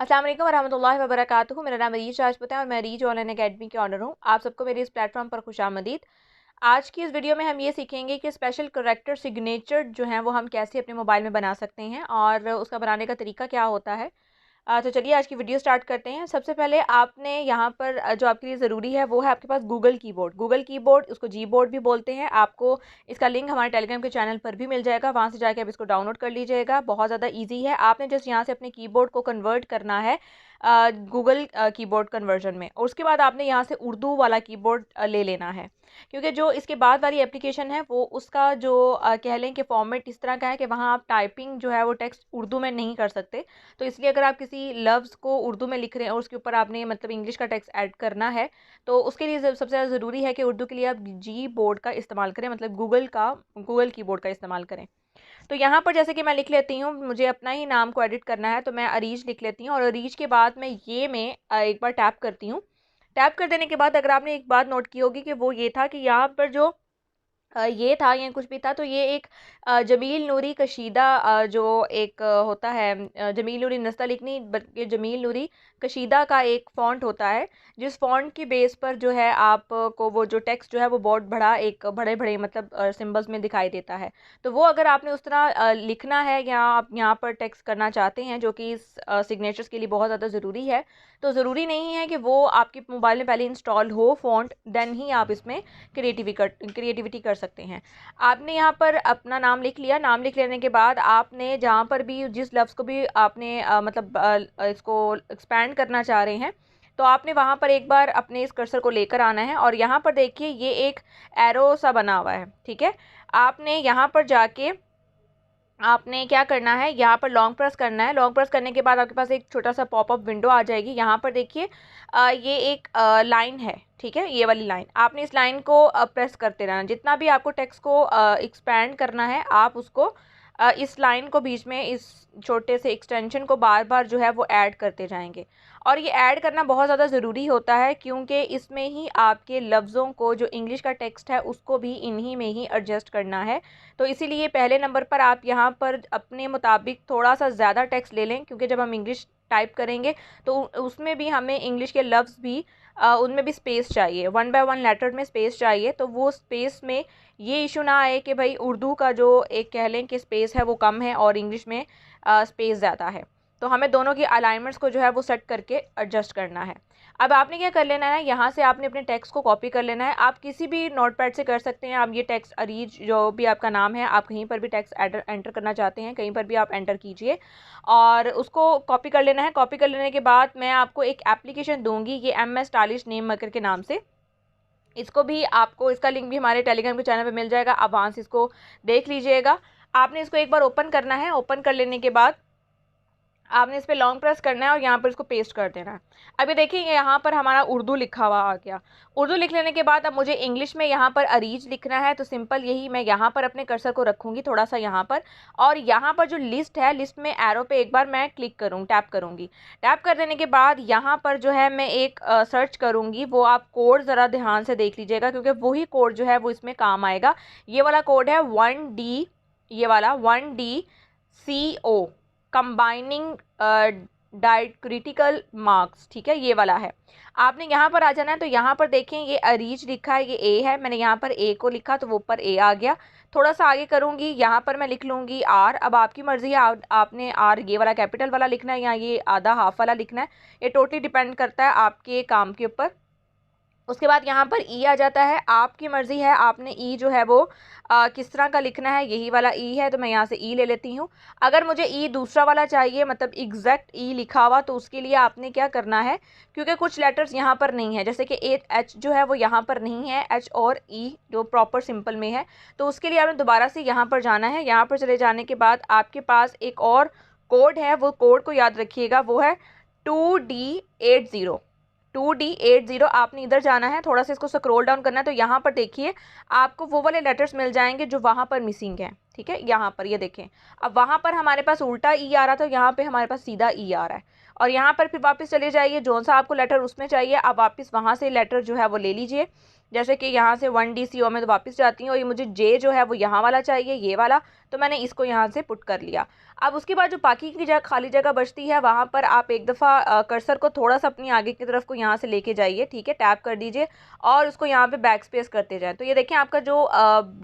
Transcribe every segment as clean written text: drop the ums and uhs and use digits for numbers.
अस्सलाम वालेकुम वरहमतुल्लाहि वबरकातुहू। मेरा नाम अरीज राजपूत है और मैं अरीज ऑनलाइन अकेडमी की ऑनर हूँ। आप सबको मेरी इस प्लेटफॉर्म पर खुशामदीद। आज की इस वीडियो में हम ये सीखेंगे कि स्पेशल करेक्टर सिग्नेचर जो हैं वो हम कैसे अपने मोबाइल में बना सकते हैं और उसका बनाने का तरीका क्या होता है। तो चलिए आज की वीडियो स्टार्ट करते हैं। सबसे पहले आपने यहाँ पर जो आपके लिए ज़रूरी है वो है आपके पास गूगल कीबोर्ड, उसको जी बोर्ड भी बोलते हैं। आपको इसका लिंक हमारे टेलीग्राम के चैनल पर भी मिल जाएगा, वहाँ से जाके आप इसको डाउनलोड कर लीजिएगा। बहुत ज़्यादा ईजी है। आपने जस्ट यहाँ से अपने कीबोर्ड को कन्वर्ट करना है गूगल कीबोर्ड कन्वर्जन में, और उसके बाद आपने यहाँ से उर्दू वाला कीबोर्ड ले लेना है, क्योंकि जो इसके बाद वाली एप्लीकेशन है वो उसका जो कह लें कि फॉर्मेट इस तरह का है कि वहाँ आप टाइपिंग जो है वो टेक्स्ट उर्दू में नहीं कर सकते। तो इसलिए अगर आप किसी लफ्ज़ को उर्दू में लिख रहे हैं और उसके ऊपर आपने मतलब इंग्लिश का टेक्स्ट ऐड करना है, तो उसके लिए सबसे ज़्यादा ज़रूरी है कि उर्दू के लिए आप जी बोर्ड का इस्तेमाल करें, मतलब गूगल कीबोर्ड का इस्तेमाल करें। तो यहाँ पर जैसे कि मैं लिख लेती हूँ, मुझे अपना ही नाम को एडिट करना है, तो मैं अरीज लिख लेती हूँ और अरीज के बाद मैं एक बार टैप करती हूँ। टैप कर देने के बाद अगर आपने एक बात नोट की होगी कि वो ये था कि यहाँ पर जो ये था या कुछ भी था, तो ये एक जमील नूरी कशीदा जो एक होता है, जमील नूरी नस्तलिकनी बल्कि जमील नूरी कशीदा का एक फ़ॉन्ट होता है, जिस फ़ॉन्ट की बेस पर जो है आपको वो जो टेक्स्ट जो है वो बहुत बड़ा एक बड़े बड़े मतलब सिंबल्स में दिखाई देता है। तो वो अगर आपने उस तरह लिखना है या आप यहाँ पर टेक्स्ट करना चाहते हैं, जो कि इस सिग्नेचर्स के लिए बहुत ज़्यादा ज़रूरी है, तो ज़रूरी नहीं है कि वो आपके मोबाइल में पहले इंस्टॉल हो फ़ॉन्ट, देन ही आप इसमें क्रिएटिविटी कर सकते हैं। आपने यहाँ पर अपना नाम लिख लिया। नाम लिख लेने के बाद आपने जहाँ पर भी जिस लफ्ज़ को भी आपने इसको एक्सपैंड करना चाह रहे हैं, तो आपने वहाँ पर एक बार अपने इस कर्सर को लेकर आना है और यहाँ पर देखिए ये एक एरो सा बना हुआ है, ठीक है। आपने यहाँ पर जाके आपने क्या करना है, यहाँ पर लॉन्ग प्रेस करना है। लॉन्ग प्रेस करने के बाद आपके पास एक छोटा सा पॉपअप विंडो आ जाएगी। यहाँ पर देखिए ये एक लाइन है, ठीक है, ये वाली लाइन। आपने इस लाइन को प्रेस करते रहना। जितना भी आपको टेक्स्ट को एक्सपैंड करना है, आप उसको इस लाइन को बीच में इस छोटे से एक्सटेंशन को बार बार जो है वो ऐड करते जाएंगे। और ये ऐड करना बहुत ज़्यादा ज़रूरी होता है, क्योंकि इसमें ही आपके लफ्ज़ों को, जो इंग्लिश का टेक्स्ट है उसको भी इन्हीं में ही एडजस्ट करना है। तो इसीलिए पहले नंबर पर आप यहाँ पर अपने मुताबिक थोड़ा सा ज़्यादा टेक्स्ट ले लें, क्योंकि जब हम इंग्लिश टाइप करेंगे तो उसमें भी हमें इंग्लिश के लफ्ज़ भी उनमें भी स्पेस चाहिए, 1 बाय 1 लेटर में स्पेस चाहिए। तो वो स्पेस में ये इशू ना आए कि भाई उर्दू का जो एक कह लें कि स्पेस है वो कम है और इंग्लिश में स्पेस ज़्यादा है। तो हमें दोनों की अलाइनमेंट्स को जो है वो सेट करके एडजस्ट करना है। अब आपने क्या कर लेना है, यहाँ से आपने अपने टेक्स्ट को कॉपी कर लेना है। आप किसी भी नोटपैड से कर सकते हैं। आप ये टेक्स्ट अरीज जो भी आपका नाम है, आप कहीं पर भी टेक्स्ट एंटर करना चाहते हैं, कहीं पर भी आप एंटर कीजिए और उसको कॉपी कर लेना है। कॉपी कर लेने के बाद मैं आपको एक एप्लीकेशन दूंगी, ये MS स्टाइलिस्ट नेम मेकर के नाम से। इसको भी आपको, इसका लिंक भी हमारे टेलीग्राम के चैनल पे मिल जाएगा, आप वहाँ से इसको देख लीजिएगा। आपने इसको एक बार ओपन करना है। ओपन कर लेने के बाद आपने इस पर लॉन्ग प्रेस करना है और यहाँ पर इसको पेस्ट कर देना है। अभी देखिए यहाँ पर हमारा उर्दू लिखा हुआ आ गया। उर्दू लिख लेने के बाद अब मुझे इंग्लिश में यहाँ पर अरीज लिखना है, तो सिंपल यही मैं यहाँ पर अपने कर्सर को रखूँगी थोड़ा सा यहाँ पर, और यहाँ पर जो लिस्ट है, लिस्ट में एरो पे एक बार मैं टैप करूँगी। टैप कर देने के बाद यहाँ पर जो है मैं एक सर्च करूँगी। वो आप कोड ज़रा ध्यान से देख लीजिएगा, क्योंकि वही कोड जो है वो इसमें काम आएगा। ये वाला कोड है 1D, ये वाला 1DCO, combining diet critical marks, ठीक है, ये वाला है। आपने यहाँ पर आ जाना है। तो यहाँ पर देखें ये अरीज लिखा है, ये ए है, मैंने यहाँ पर ए को लिखा तो वो ऊपर ए आ गया। थोड़ा सा आगे करूँगी, यहाँ पर मैं लिख लूँगी आर। अब आपकी मर्ज़ी है, आपने आर ये वाला कैपिटल वाला लिखना है या ये आधा हाफ वाला लिखना है, ये टोटली डिपेंड करता है आपके काम के ऊपर। उसके बाद यहाँ पर ई आ जाता है, आपकी मर्ज़ी है आपने ई जो है वो किस तरह का लिखना है। यही वाला ई है तो मैं यहाँ से ई ले लेती हूँ। अगर मुझे ई दूसरा वाला चाहिए, मतलब एग्जैक्ट ई लिखा हुआ, तो उसके लिए आपने क्या करना है, क्योंकि कुछ लेटर्स यहाँ पर नहीं है, जैसे कि एच जो है वो यहाँ पर नहीं है, एच और ई जो प्रॉपर सिंपल में है, तो उसके लिए आपने दोबारा से यहाँ पर जाना है। यहाँ पर चले जाने के बाद आपके पास एक और कोड है, वो कोड को याद रखिएगा, वो है 2D80। 2D80 आपने इधर जाना है, थोड़ा सा इसको स्क्रॉल डाउन करना है। तो यहाँ पर देखिए आपको वो वाले लेटर्स मिल जाएंगे जो वहाँ पर मिसिंग हैं, ठीक है। यहाँ पर ये देखें, अब वहाँ पर हमारे पास उल्टा ई आ रहा था, यहाँ पे हमारे पास सीधा ई आ रहा है। और यहाँ पर फिर वापस चले जाइए, जो सा आपको लेटर उसमें चाहिए, आप वापस वहाँ से लेटर जो है वो ले लीजिए। जैसे कि यहाँ से 1DCO में तो वापस जाती हूँ और ये मुझे जे जो है वो यहाँ वाला चाहिए, ये वाला, तो मैंने इसको यहाँ से पुट कर लिया। अब उसके बाद जो बाकी की जगह खाली जगह बचती है वहाँ पर आप एक दफ़ा कर्सर को थोड़ा सा अपनी आगे की तरफ को यहाँ से लेके जाइए, ठीक है, टैप कर दीजिए और उसको यहाँ पे बैक स्पेस करते जाएं। तो ये देखें आपका जो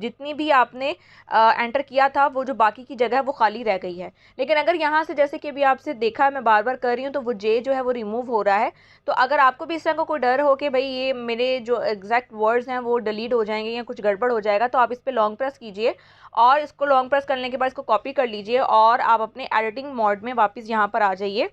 जितनी भी आपने एंटर किया था वो जो बाकी की जगह है वो खाली रह गई है। लेकिन अगर यहाँ से जैसे कि अभी आपसे देखा है मैं बार बार कर रही हूँ तो वो जे जो है वो रिमूव हो रहा है। तो अगर आपको भी इस तरह का कोई डर हो कि भाई ये मेरे जो एग्जैक्ट वर्ड्स हैं वो डिलीट हो जाएंगे या कुछ गड़बड़ हो जाएगा, तो आप इस पर लॉन्ग प्रेस कीजिए और इसको लॉन्ग प्रेस करने के बाद इसको कॉपी कर लीजिए और आप अपने एडिटिंग मोड में वापस यहाँ पर आ जाइए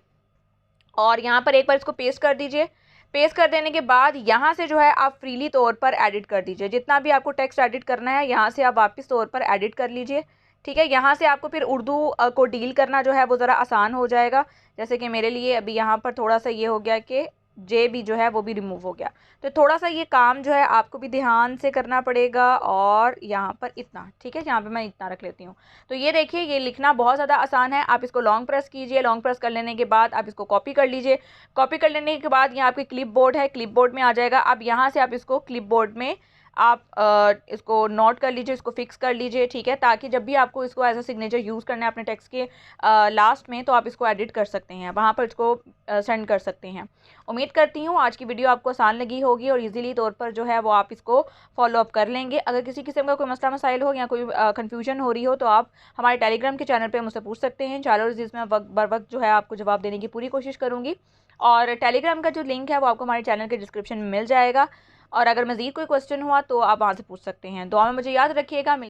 और यहाँ पर एक बार इसको पेस्ट कर दीजिए। पेस्ट कर देने के बाद यहाँ से जो है आप फ्रीली तौर पर एडिट कर दीजिए, जितना भी आपको टेक्स्ट एडिट करना है यहाँ से आप वापस तौर पर एडिट कर लीजिए, ठीक है। यहाँ से आपको फिर उर्दू को डील करना जो है वो ज़रा आसान हो जाएगा। जैसे कि मेरे लिए अभी यहाँ पर थोड़ा सा ये हो गया कि जे भी जो है वो भी रिमूव हो गया, तो थोड़ा सा ये काम जो है आपको भी ध्यान से करना पड़ेगा। और यहाँ पर इतना, ठीक है, यहाँ पे मैं इतना रख लेती हूँ। तो ये देखिए ये लिखना बहुत ज़्यादा आसान है। आप इसको लॉन्ग प्रेस कीजिए, लॉन्ग प्रेस कर लेने के बाद आप इसको कॉपी कर लीजिए। कॉपी कर लेने के बाद यहाँ आपकी क्लिप बोर्ड है, क्लिप बोर्ड में आ जाएगा। अब यहाँ से आप इसको क्लिप बोर्ड में आप इसको नोट कर लीजिए, इसको फिक्स कर लीजिए, ठीक है, ताकि जब भी आपको इसको एज अ सिग्नेचर यूज़ करना है अपने टेक्स्ट के लास्ट में तो आप इसको एडिट कर सकते हैं, वहाँ पर इसको सेंड कर सकते हैं। उम्मीद करती हूँ आज की वीडियो आपको आसान लगी होगी और इजीली तौर पर जो है वो आप इसको फॉलो अप कर लेंगे। अगर किसी किस्म का कोई मसला मसाइल हो या कोई कन्फ्यूजन हो रही हो तो आप हमारे टेलीग्राम के चैनल पर मुझसे पूछ सकते हैं। चैनल जिसमें बर वक्त जो है आपको जवाब देने की पूरी कोशिश करूँगी और टेलीग्राम का जो लिंक है वो आपको हमारे चैनल के डिस्क्रिप्शन में मिल जाएगा। और अगर मज़ीद कोई क्वेश्चन हुआ तो आप वहाँ से पूछ सकते हैं। दुआ में मुझे याद रखिएगा।